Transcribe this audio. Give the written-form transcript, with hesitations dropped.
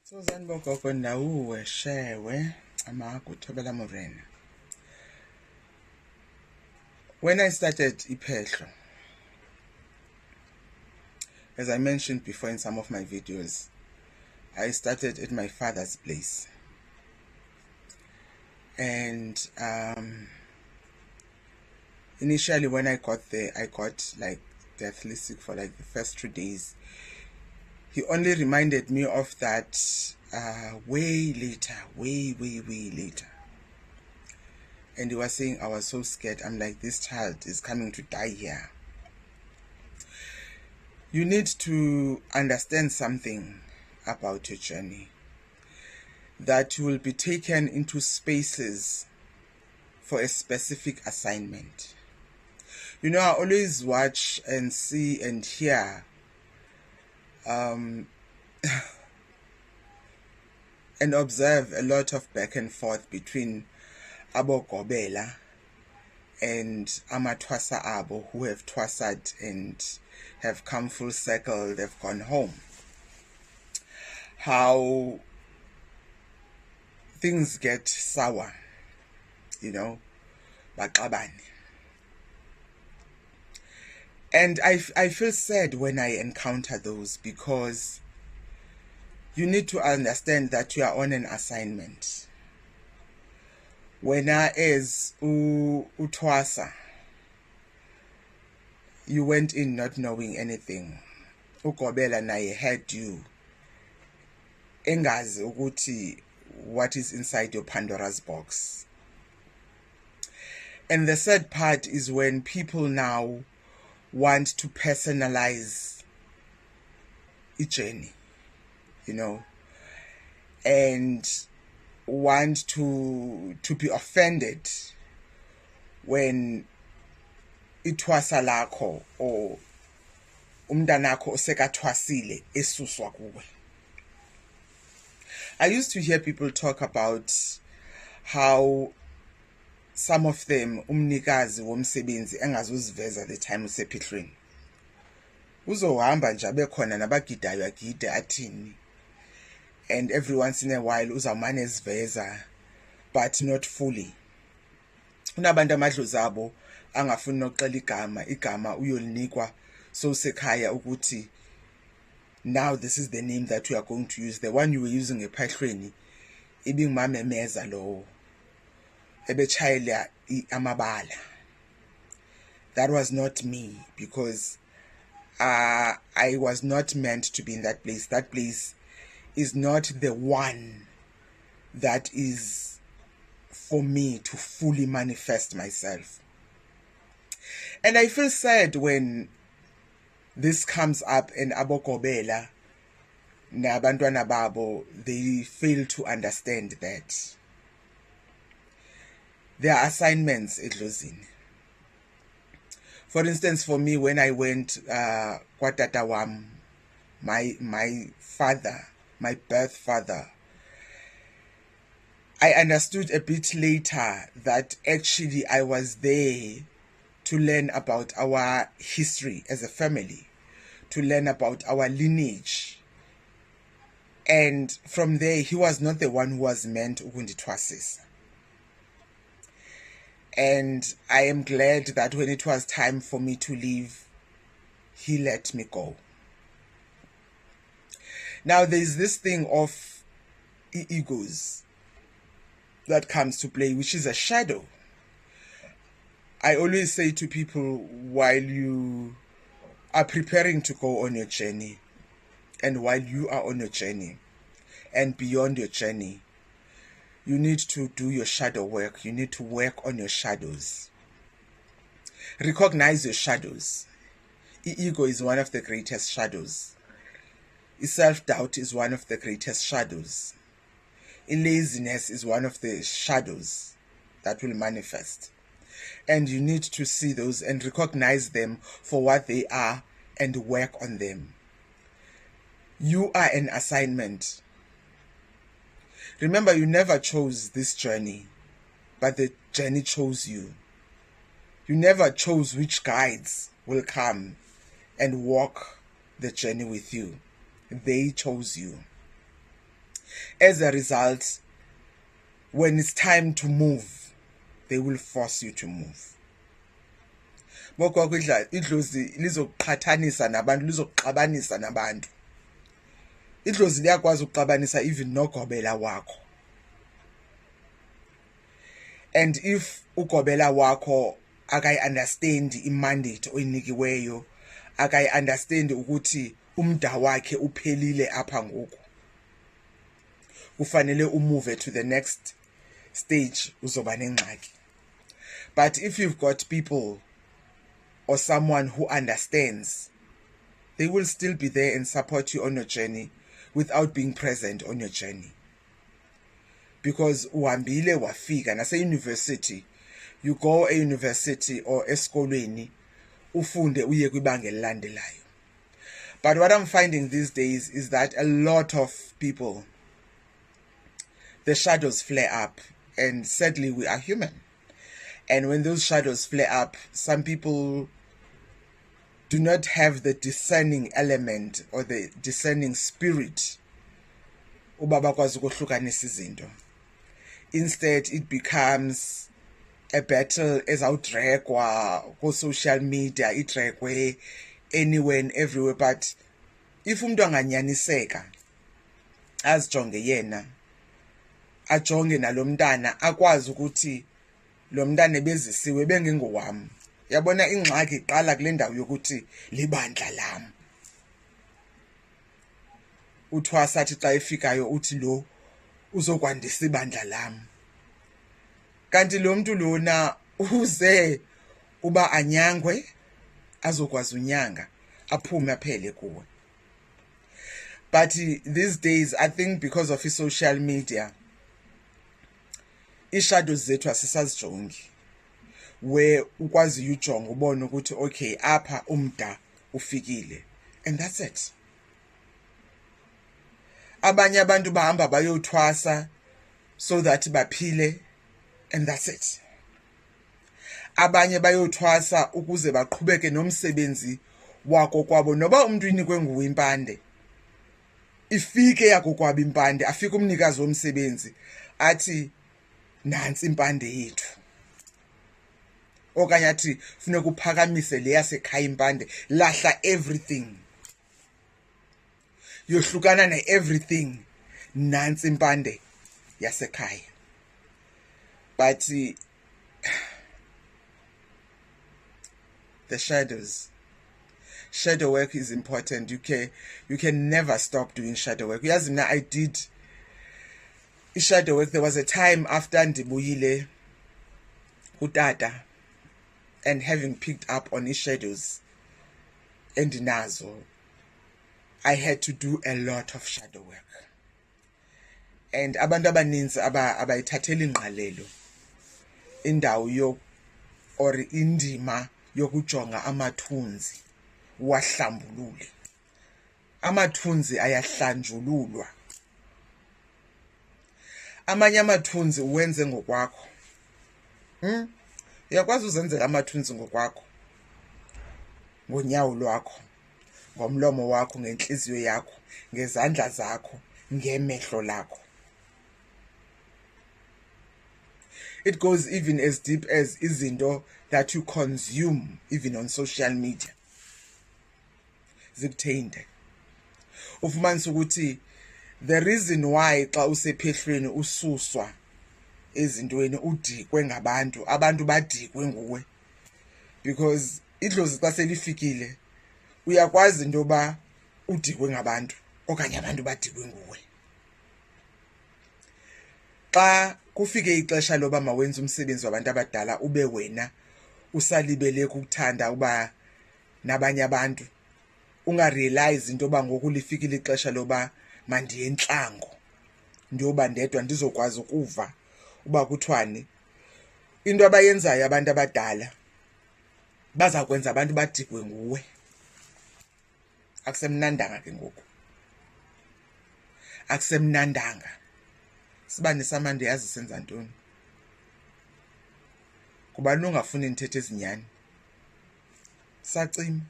Suzanne Bokoko Nauwe Shewe Amakuthobela Morena. When I started Ipetlo, as I mentioned before in some of my videos, I started at my father's place. And initially when I got there, I got like deathly sick for like the first 2 days. He only reminded me of that way later. And he was saying, I was so scared. I'm like, this child is coming to die here. You need to understand something about your journey. That you will be taken into spaces for a specific assignment. You know, I always watch and see and hear and observe a lot of back and forth between Abo Gobela and Amatwasa Abo, who have twasad and have come full circle, they've gone home. How things get sour, you know, Bakabani. And I feel sad when I encounter those, because you need to understand that you are on an assignment. When I is utwasa, you went in not knowing anything. Ukobela naye had you. Engazi ukuthi what is inside your Pandora's box. And the sad part is when people now want to personalize a journey, you know, and want to be offended when itwasa lakho or umntanakho osekathwasile esuswa kuwe. I used to hear people talk about how some of them umnikazi womsebenzi engazuziveza the time usephihlweni. Uzohamba nje abekhona nabagidayo agide athini. And every once in a while uzawumane eziveza, but not fully. Unabantu amadlozi abo angafuni nokuxela igama uyolinikwa so sekhaya ukuthi now this is the name that we are going to use. The one you were using ephahlweni ibingumamemeza lowo ebechayela amabala. That was not me, because I was not meant to be in that place. That place is not the one that is for me to fully manifest myself. And I feel sad when this comes up and abokobela nabantwana babo, they fail to understand that there are assignments edlozini. For instance, for me, when I went kwatata wam, my father, my birth father, I understood a bit later that actually I was there to learn about our history as a family, to learn about our lineage. And from there, he was not the one who was meant ukundithwasisa. And I am glad that when it was time for me to leave, he let me go. Now there's this thing of egos that comes to play, which is a shadow. I always say to people, while you are preparing to go on your journey, and while you are on your journey, and beyond your journey, you need to do your shadow work. You need to work on your shadows. Recognize your shadows. Ego is one of the greatest shadows. Self-doubt is one of the greatest shadows. Laziness is one of the shadows that will manifest. And you need to see those and recognize them for what they are and work on them. You are an assignment. Remember, you never chose this journey, but the journey chose you. You never chose which guides will come and walk the journey with you. They chose you. As a result, when it's time to move, they will force you to move. Bogogo idlozi lizokuqhathanisa nabantu, lizokuxabanisa nabantu. Idlozi liyakwazi ukuxabanisa even nogobela wakho. And if ugobela wakho akayi-understand imandate oyinikiweyo, akayi-understand ukuthi umda wakhe uphelile apha ngoku, kufanele umove to the next stage, uzoba nengxaki. But if you've got people or someone who understands, they will still be there and support you on your journey without being present on your journey. Because uhambile wafika nase-university, you go e-university or esikolweni ufunde uye kwibanga elilandelayo. But what I'm finding these days is that a lot of people, the shadows flare up, and sadly we are human. And when those shadows flare up, some people do not have the discerning element or the discerning spirit uba bakwazi ukuhlukanisa izinto. Instead, it becomes a battle ezawudregwa ko-social media, idregwe anywhere and everywhere. But if umuntu anganyaniseka azijonge yena, ajonge nalo mntana, akwazi ukuthi lo mntana ebezisiwe bengengowami. Yabona ingxaki iqala kule ndawo yokuthi libandla lam. Uthwasa athi xa efikayo uthi lo uzokwandisa ibandla lam. Kanti lo mntu lona uze uba anyangwe, azokwazi unyanga, aphume aphele kuwe. But these days, I think because of social media, i-shadows zethu asisazijongi, where ukwazi ujonga ubone ukuthi okay, apha umda ufikile, and that's it. Abanye abantu bahamba bayothwasa so that baphile, and that's it. Abanye bayothwasa ukuze baqhubeke nomsebenzi wako kwabo, noba umuntu inikwe nguwe impande, ifike yako kwabo impande, afike umnikazi womsebenzi athi nansi impande yethu, okanye athi funeka uphakamise le yasekhaya impande, lahla everything, yohlukana ne-everything, nansi impande yasekhaya. But the shadow work is important. You can never stop doing shadow work. Yazi mina I did shadow work. There was a time after ndibuyile utata and having picked up on his shadows and nazo, I had to do a lot of shadow work. And abantu abaninzi abayithathela ingqalelo indawo or indima yokujonga amathunzi wahlambulule. Amathunzi ayahlanjululwa. Amanye amathunzi uwenze ngokwakho. Uyakwazi uzenzela amathunzi ngokwakho, ngonyawo lwakho, ngomlomo wakho, ngenhliziyo yakho, ngezandla zakho, ngemehlo lakho. It goes even as deep as izinto that you consume even on social media. Zikuthinte. Ufumanisa ukuthi the reason why xa usephehlweni ususwa ezintweni udikwe ngabantu, abantu badikwe nguwe, because idlozi xa selifikile uyakwazi into yoba udikwe ngabantu okanye abantu badikwe nguwe. Xa kufike ixesha loba mawenze umsebenzi wabantu abadala ube wena usalibele ukuthanda uba nabanye abantu, ungarealize into yoba ngoku lifikile ixesha loba mandiye entlango ndiyoba ndedwa ndizokwazi ukuva uba kuthiwani. Into abayenzayo abantu abadala baza kwenza abantu badikwe nguwe. Akusemnandanga ke ngoku, akusemnandanga. Sibane samande yazi senza ntoni? Kuba nongafuni nithethe izinyani. Sacima.